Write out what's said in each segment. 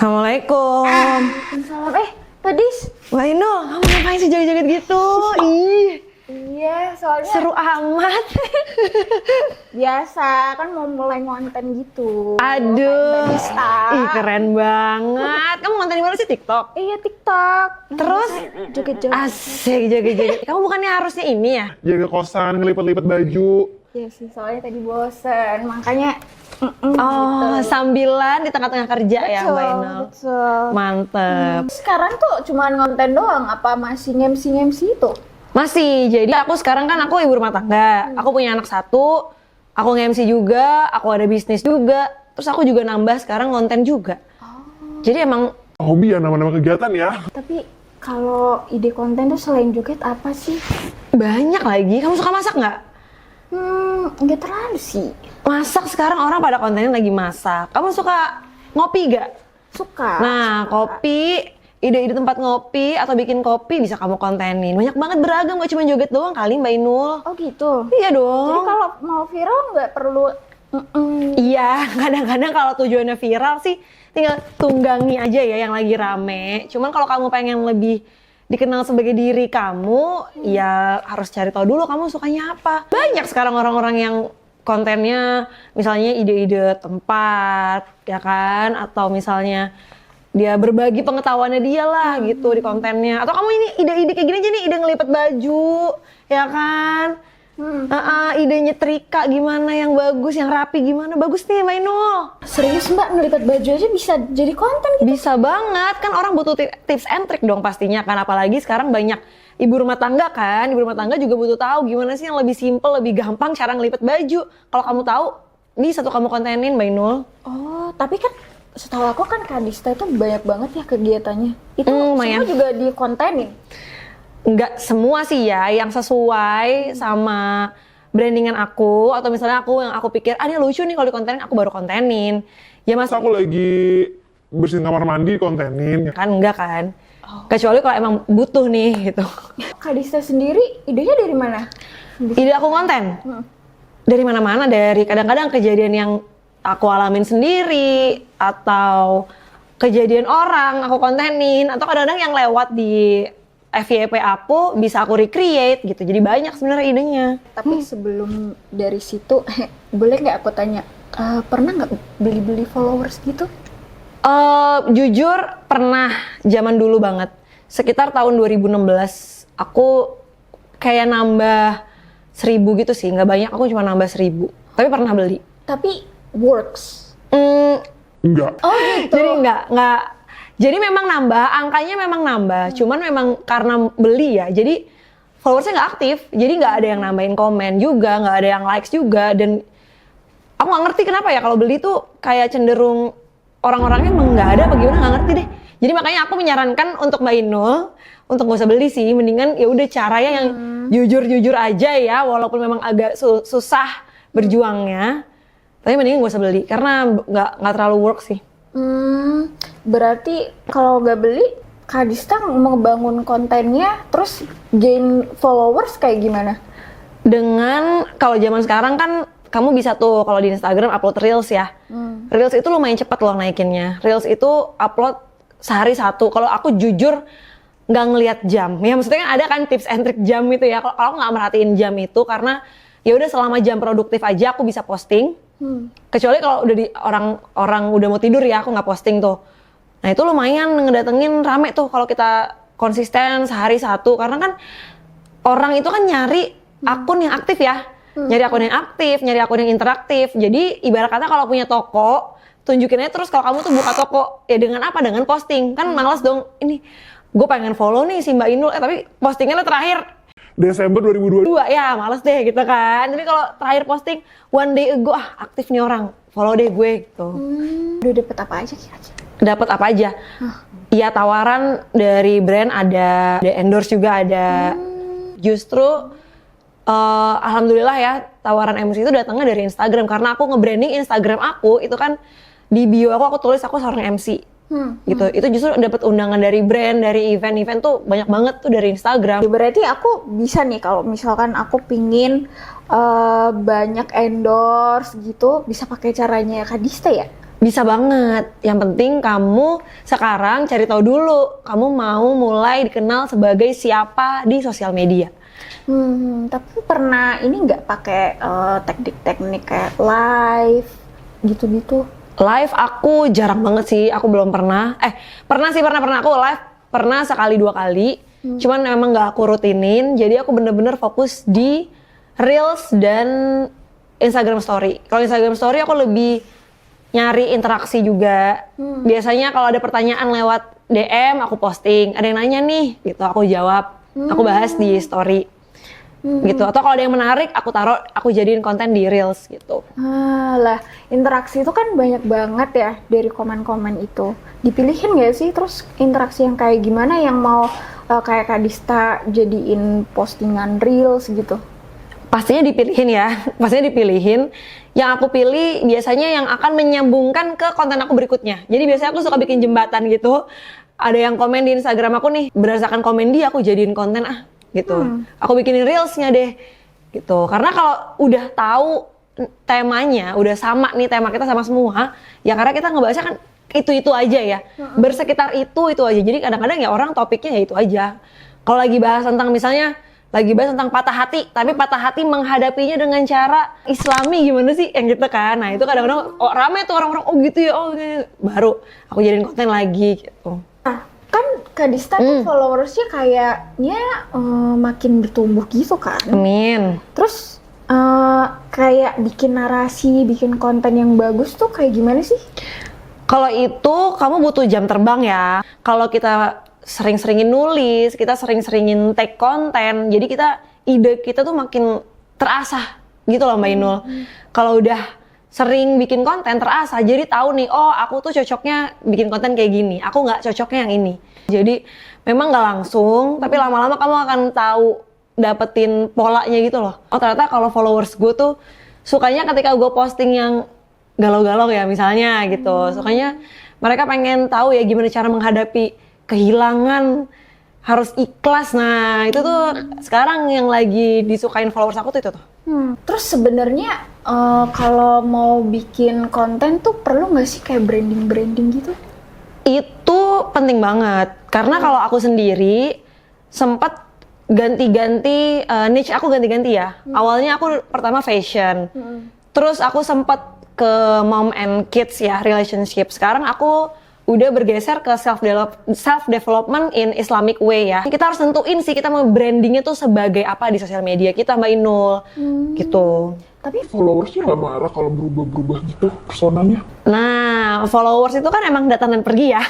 Assalamualaikum. Waalaikumsalam. Tadis. Wah Inul, kamu ngapain sih joget-joget gitu? Ih, Iya, soalnya seru amat. biasa kan mau mulai konten gitu. Aduh, Barista. ih keren banget. Kamu konten di mana sih, TikTok? Iya, TikTok. Terus? Joget-joget. Asik joget-joget. Kamu bukannya harusnya ini ya? Jaga kosan, ngelipet-lipet baju. Iya sih, soalnya tadi bosen. Makanya Oh, sambilan di tengah-tengah kerja ya, Mbak Inul. Betul. Mantep. Sekarang tuh cuman konten doang, apa masih ngemsi-ngemsi itu? Masih, jadi aku sekarang kan aku ibu rumah tangga. Aku punya anak satu, aku nge-MC juga, aku ada bisnis juga. Terus aku juga nambah sekarang konten juga. Jadi emang Hobi ya, nama-nama kegiatan ya. Tapi kalau ide konten tuh selain joget apa sih? banyak lagi. Kamu suka masak nggak? Nggak terlalu sih. Masak sekarang orang pada kontennya lagi masak. Kamu suka ngopi gak? Suka. Nah, kopi, ide-ide tempat ngopi atau bikin kopi bisa kamu kontenin. Banyak banget beragam, gak cuma joget doang kali Mbak Inul. Oh gitu. Iya Jadi dong. kalau mau viral nggak perlu Iya, kadang-kadang kalau tujuannya viral sih tinggal tunggangi aja ya yang lagi rame. Cuman kalau kamu pengen lebih dikenal sebagai diri kamu, ya harus cari tahu dulu kamu sukanya apa. Banyak sekarang orang-orang yang kontennya misalnya ide-ide tempat, ya kan? Atau misalnya dia berbagi pengetahuannya dia lah gitu di kontennya. Atau kamu ini ide-ide kayak gini aja nih, ide ngelipet baju, ya kan? Ide nyetrika gimana yang bagus, yang rapi gimana, bagus nih Mbak Inul. serius Mbak ngelipat baju aja bisa jadi konten gitu. Bisa banget, kan orang butuh tips and trick dong pastinya kan. Apalagi sekarang banyak ibu rumah tangga kan, ibu rumah tangga juga butuh tahu gimana sih yang lebih simple, lebih gampang cara ngelipet baju. Kalau kamu tahu, bisa tuh kamu kontenin Mbak Inul. Oh, tapi kan setahu aku kan Kadista itu banyak banget ya kegiatannya. Itu lumayan. semua juga dikontenin. Nggak semua sih ya, yang sesuai sama brandingan aku. Atau misalnya yang aku pikir, ini lucu nih kalau dikontenin, aku baru kontenin. Ya mas, Masa aku lagi bersihin kamar mandi, kontenin. kan enggak kan? Kecuali kalau emang butuh nih gitu. Kadista sendiri idenya dari mana? Ide aku konten dari mana-mana, dari kadang-kadang kejadian yang aku alamin sendiri atau kejadian orang aku kontenin, atau kadang-kadang yang lewat di FYP aku bisa aku recreate gitu. Jadi banyak sebenarnya idenya. Tapi sebelum dari situ, boleh nggak aku tanya, pernah nggak beli-beli followers gitu? Jujur pernah zaman dulu banget. Sekitar tahun 2016 aku kayak nambah 1000 gitu sih, nggak banyak, aku cuma nambah 1000. Tapi pernah beli. Tapi works. Enggak. Oh gitu. Jadi nggak. Jadi memang nambah, angkanya memang nambah. Cuman memang karena beli ya, jadi followersnya nggak aktif. Jadi nggak ada yang nambahin komen juga, nggak ada yang likes juga. Dan aku nggak ngerti kenapa ya kalau beli tuh kayak cenderung orang-orangnya emang nggak ada apa gimana, nggak ngerti deh. Jadi makanya aku menyarankan untuk Mbak Inul untuk nggak usah beli sih, mendingan ya udah caranya yang jujur-jujur aja ya, walaupun memang agak susah berjuangnya. Tapi mendingan nggak usah beli karena nggak terlalu work sih. Berarti kalau nggak beli, Kadista ngebangun kontennya, terus gain followers kayak gimana? Dengan kalau zaman sekarang kan kamu bisa tuh kalau di Instagram upload reels ya. Reels itu lumayan cepat loh naikinnya. Reels itu upload sehari 1. Kalau aku jujur nggak ngelihat jam. Ya maksudnya kan ada kan tips and trick jam itu ya. Kalau aku nggak merhatiin jam itu karena ya udah selama jam produktif aja aku bisa posting. Kecuali kalau udah orang udah mau tidur ya aku nggak posting tuh. Nah itu lumayan ngedatengin rame tuh kalau kita konsisten sehari 1. Karena kan orang itu kan nyari akun yang aktif ya. Nyari akun yang aktif, nyari akun yang interaktif. Jadi ibarat kata kalau punya toko, tunjukin aja terus kalau kamu tuh buka toko. Ya dengan apa? Dengan posting. Kan males dong, ini gue pengen follow nih si Mbak Inul. Tapi postingannya terakhir Desember 2022. ya males deh gitu kan. Tapi kalau terakhir posting one day ago, aktif nih orang, follow deh gue gitu. Udah dapet apa aja kira-kira? Dapat apa aja? Iya tawaran dari brand ada endorse juga ada. Justru alhamdulillah ya tawaran MC itu datangnya dari Instagram karena aku nge-branding Instagram aku itu kan di bio aku tulis aku seorang MC. Gitu. Itu justru dapat undangan dari brand, dari event-event tuh banyak banget tuh dari Instagram. Berarti aku bisa nih kalau misalkan aku pingin banyak endorse gitu, bisa pakai caranya Kadista ya? Bisa banget. Yang penting kamu sekarang cari tahu dulu, kamu mau mulai dikenal sebagai siapa di sosial media. Tapi pernah ini nggak pakai teknik-teknik kayak live gitu-gitu? Live aku jarang banget sih, aku belum pernah. Pernah aku live, pernah sekali 2 kali. Cuman memang nggak aku rutinin, jadi aku bener-bener fokus di Reels dan Instagram Story. Kalau Instagram Story aku lebih nyari interaksi juga. Biasanya kalau ada pertanyaan lewat DM aku posting, ada yang nanya nih, gitu aku jawab, aku bahas di story, gitu. Atau kalau ada yang menarik aku taruh, aku jadiin konten di Reels gitu. Lah, interaksi itu kan banyak banget ya dari komen-komen itu. Dipilihin nggak sih terus interaksi yang kayak gimana yang mau kayak Kak Dista jadiin postingan Reels gitu? Pastinya dipilihin ya, pastinya dipilihin. Yang aku pilih biasanya yang akan menyambungkan ke konten aku berikutnya. Jadi biasanya aku suka bikin jembatan gitu. Ada yang komen di Instagram aku nih, berdasarkan komen dia aku jadiin konten gitu. Aku bikinin Reelsnya deh, gitu. Karena kalau udah tahu temanya, udah sama nih tema kita sama semua, ya karena kita ngebahasnya kan itu aja ya. Bersekitar itu aja. Jadi kadang-kadang ya orang topiknya ya itu aja. Kalau lagi bahas tentang misalnya lagi bahas tentang patah hati, tapi patah hati menghadapinya dengan cara Islami gimana sih yang gitu kan. Nah itu kadang-kadang rame tuh orang-orang gitu ya, baru aku jadiin konten lagi gitu. Nah, kan Kak Dista tuh followersnya kayaknya makin bertumbuh gitu kan. Amin. Terus kayak bikin narasi, bikin konten yang bagus tuh kayak gimana sih? Kalau itu kamu butuh jam terbang ya. Kalau kita sering-seringin nulis, kita sering-seringin take konten, jadi ide kita tuh makin terasah gitu loh Mbak Inul. Kalau udah sering bikin konten terasah, jadi tahu nih, oh aku tuh cocoknya bikin konten kayak gini, aku nggak cocoknya yang ini. Jadi memang nggak langsung, tapi lama-lama kamu akan tahu dapetin polanya gitu loh. Oh ternyata kalau followers gue tuh sukanya ketika gue posting yang galau-galau ya misalnya gitu. Sukanya mereka pengen tahu ya gimana cara menghadapi kehilangan, harus ikhlas. Nah itu tuh sekarang yang lagi disukain followers aku tuh itu tuh. Terus sebenarnya kalau mau bikin konten tuh perlu nggak sih kayak branding gitu? Itu penting banget karena kalau aku sendiri sempat ganti-ganti niche aku ganti-ganti ya. Awalnya aku pertama fashion, terus aku sempat ke mom and kids ya, relationship. Sekarang aku udah bergeser ke self development in Islamic way ya. Kita harus tentuin sih kita mau brandingnya tuh sebagai apa di sosial media kita Mbak Inul gitu. Tapi Followersnya nggak marah kalau berubah-berubah gitu personanya? Nah followers itu kan emang datang dan pergi ya.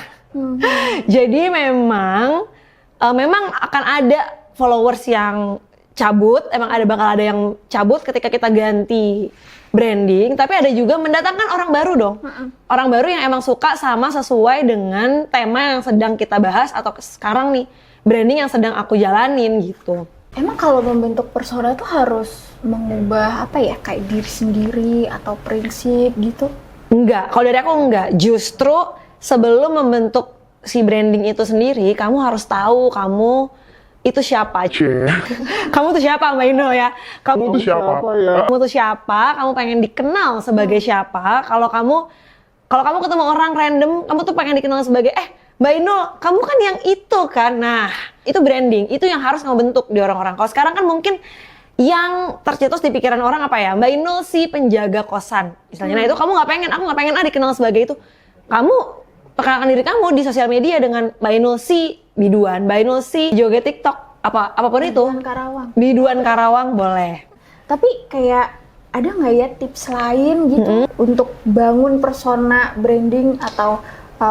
Jadi memang akan ada followers yang cabut, bakal ada yang cabut ketika kita ganti branding, tapi ada juga mendatangkan orang baru dong. Orang baru yang emang suka sama sesuai dengan tema yang sedang kita bahas atau sekarang nih branding yang sedang aku jalanin gitu. emang kalau membentuk persona tuh harus mengubah apa ya, kayak diri sendiri atau prinsip gitu? Enggak, kalau dari aku enggak. Justru sebelum membentuk si branding itu sendiri, kamu harus tahu kamu itu siapa. Kamu tuh siapa Mbak Indo ya? Kamu tuh siapa ya? Kamu tuh siapa? Kamu pengen dikenal sebagai siapa? Kalau kamu ketemu orang random, kamu tuh pengen dikenal sebagai Mbak Inul, kamu kan yang itu kan? Nah, itu branding, itu yang harus kamu bentuk di orang-orang. Kalau sekarang kan mungkin yang tercetus di pikiran orang apa ya? Mbak Inul si penjaga kosan, misalnya. Nah itu kamu aku nggak pengen dikenal sebagai itu. Kamu perkenalkan diri kamu di sosial media dengan Mbak Inul si biduan, Mbak Inul si joget TikTok, apapun itu. Biduan Karawang. Biduan Karawang boleh. Tapi kayak ada nggak ya tips lain gitu untuk bangun persona branding atau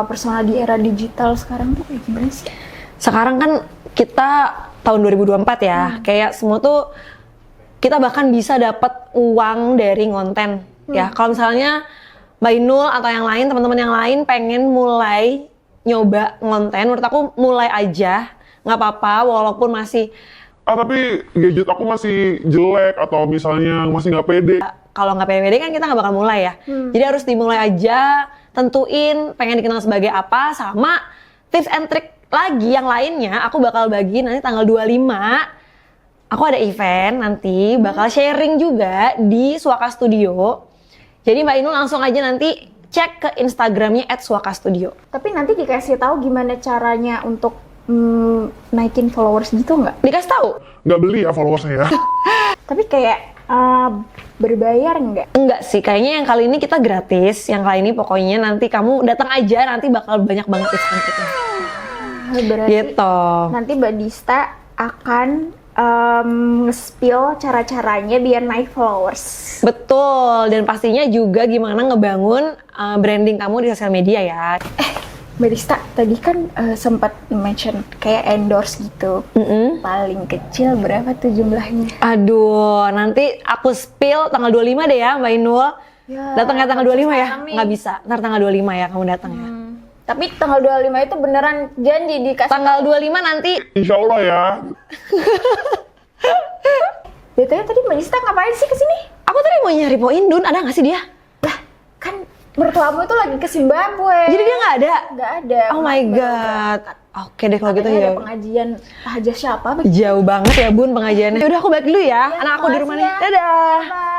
persona di era digital sekarang tuh kayak gimana sih? Sekarang kan kita tahun 2024 ya, kayak semua tuh kita bahkan bisa dapat uang dari konten ya. Kalau misalnya Mbak Inul atau yang lain, teman-teman yang lain pengen mulai nyoba konten, menurut aku mulai aja, nggak apa-apa walaupun masih Tapi gadget aku masih jelek atau misalnya masih nggak pede. kalau nggak pede kan kita nggak bakal mulai ya. Jadi harus dimulai aja, tentuin pengen dikenal sebagai apa, sama tips and trick lagi yang lainnya aku bakal bagi nanti tanggal 25. Aku ada event nanti bakal sharing juga di Suaka Studio. Jadi Mbak Inul langsung aja nanti cek ke Instagramnya @swakastudio. Tapi nanti dikasih tahu gimana caranya untuk naikin followers gitu nggak? Dikasih tahu? Nggak beli ya followersnya ya. Tapi kayak berbayar nggak? Enggak sih, kayaknya yang kali ini kita gratis. Yang kali ini pokoknya nanti kamu datang aja, nanti bakal banyak banget tips and triknya. Berarti Gitu. nanti Mbak Dista akan nge-spill cara-caranya biar naik followers. Betul, dan pastinya juga gimana ngebangun branding kamu di sosial media ya. Mbak Dista, tadi kan sempat mention kayak endorse gitu. Paling kecil berapa tuh jumlahnya? Aduh, nanti aku spill tanggal 25 deh ya Mbak Inul. Ya, Datang ya tanggal 25 ya? kami. Nggak bisa, ntar tanggal 25 ya kamu datang ya. Tapi tanggal 25 itu beneran janji dikasih. Tanggal 25 nanti. Insya Allah ya. BTW tadi Mbak Dista ngapain sih kesini? Aku tadi mau nyari Po Indun, ada nggak sih dia? Lah, kan mertuamu itu lagi ke Zimbabwe. Jadi dia nggak ada? Nggak ada. Oh my god. Oke deh kalau gitu Katanya ya. ada pengajian tahajud siapa? Jauh banget ya Bun pengajiannya. Yaudah aku balik dulu ya. Ya, Anak aku di rumah nih. makasih ya. Dadah. Bye.